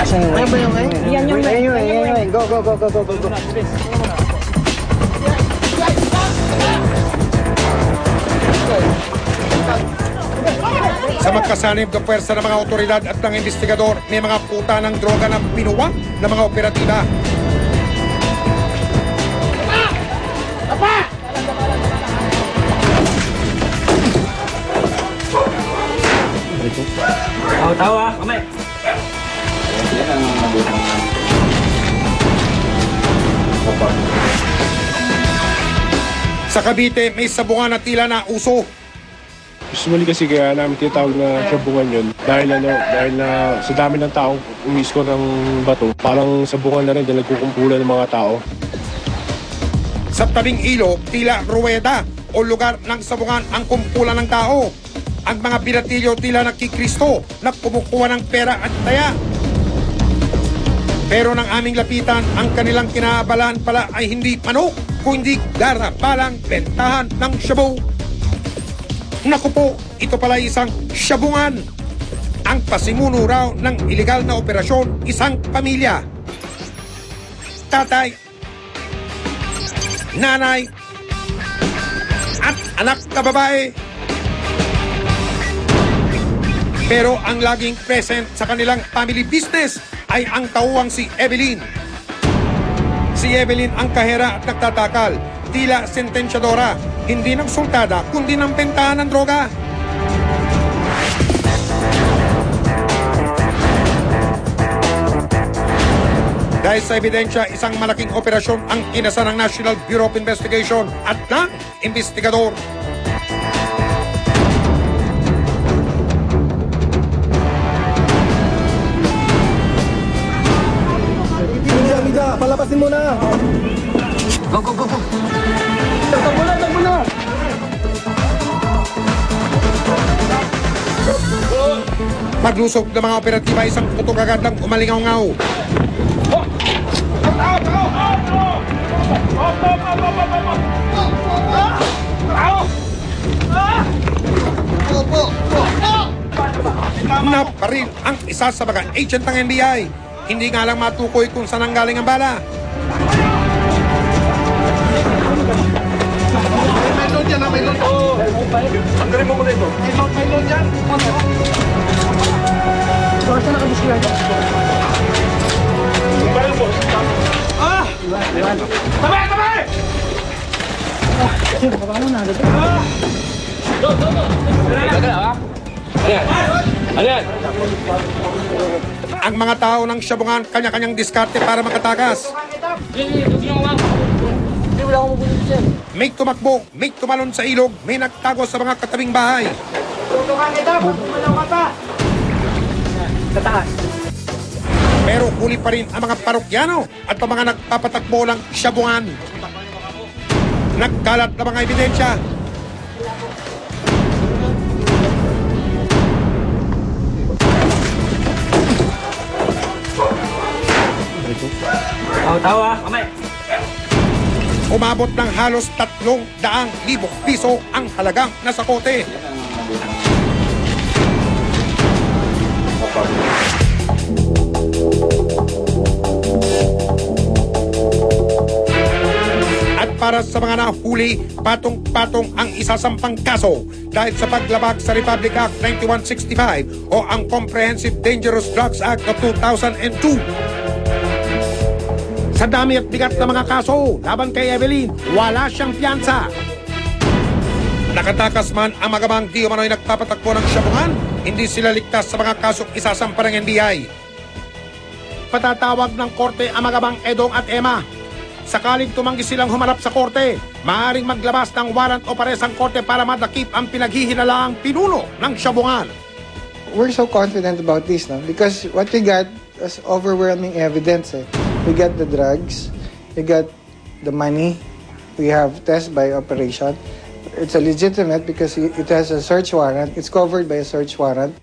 Asan yung wing? Yan yung wing. Go. Sa magkasanib ng puwersa ng mga otoridad at ng investigador, may mga puta ng droga na pinuwak ng mga operatiba. Tawa, kamay. Sa Cavite, may sabungan na tila na uso. Usually kasi kaya namin tinatawag na sabungan yun dahil na sa dami ng taong umisko ng bato, parang sabungan na rin dahil nagkukumpulan ng mga tao. Sa tabing ilog, tila ruweda o lugar ng sabungan ang kumpulan ng tao. Ang mga binatilyo tila nakikristo na kumukuha ng pera at taya. Pero nang aming lapitan, ang kanilang kinaabalan pala ay hindi manok, kundi darapalang bentahan ng shabu. Naku po, ito pala isang shabungan. Ang pasimuno raw ng ilegal na operasyon, isang pamilya. Tatay, nanay, at anak na babae. Pero ang laging present sa kanilang family business ay ang tauwang si Evelyn. Si Evelyn ang kahera at nagtatakal, tila sentensyadora, hindi ng sultada kundi ng bentahan ng droga. Dahil sa ebidensya, isang malaking operasyon ang kinasa ng National Bureau of Investigation at ng investigador. Palapasin mo na. Go. Tagbo na. Paglusog ng mga operatiba, isang putok agad lang umalingaw-ngaw. Naparil ang isa sa mga agent ng NBI. Hindi nga lang matukoy kung saan ang galing ang bala. May load yan. Ang galing mo muna ito. May load yan. Saan nakabusilan? Tabay! Sino, paano na? Ano yan? Ang mga tao ng Shabungan, kanya-kanyang diskarte para makatakas. May tumakbo, may tumalon sa ilog, may nagtago sa mga katabing bahay. Pero huli pa rin ang mga parokyano at ang mga nagpapatakbo ng Shabungan. Nagkalat na mga ebidensya. Tawa, kamay. Umabot ng halos 300,000 piso ang halagang nasa kote. At para sa mga nahuli, patong-patong ang isasampang kaso dahil sa paglabag sa Republic Act 9165 o ang Comprehensive Dangerous Drugs Act of 2002. Sa dami at bigat ng mga kaso laban kay Evelyn, wala siyang piyansa. Nakatakas man ang magamang di umano'y nagpapatakbo ng Shabungan, hindi sila ligtas sa mga kasong isasampa ng NBI. Patatawag ng korte ang magamang Edong at Emma. Sakaling tumanggi silang humarap sa korte, maaaring maglabas ng warrant o pares ang korte para madakip ang pinaghihinalaang pinuno ng Shabungan. We're so confident about this, no? Because what we got is overwhelming evidence. We got the drugs, we got the money, we have test by operation. It's a legitimate because it has a search warrant. It's covered by a search warrant.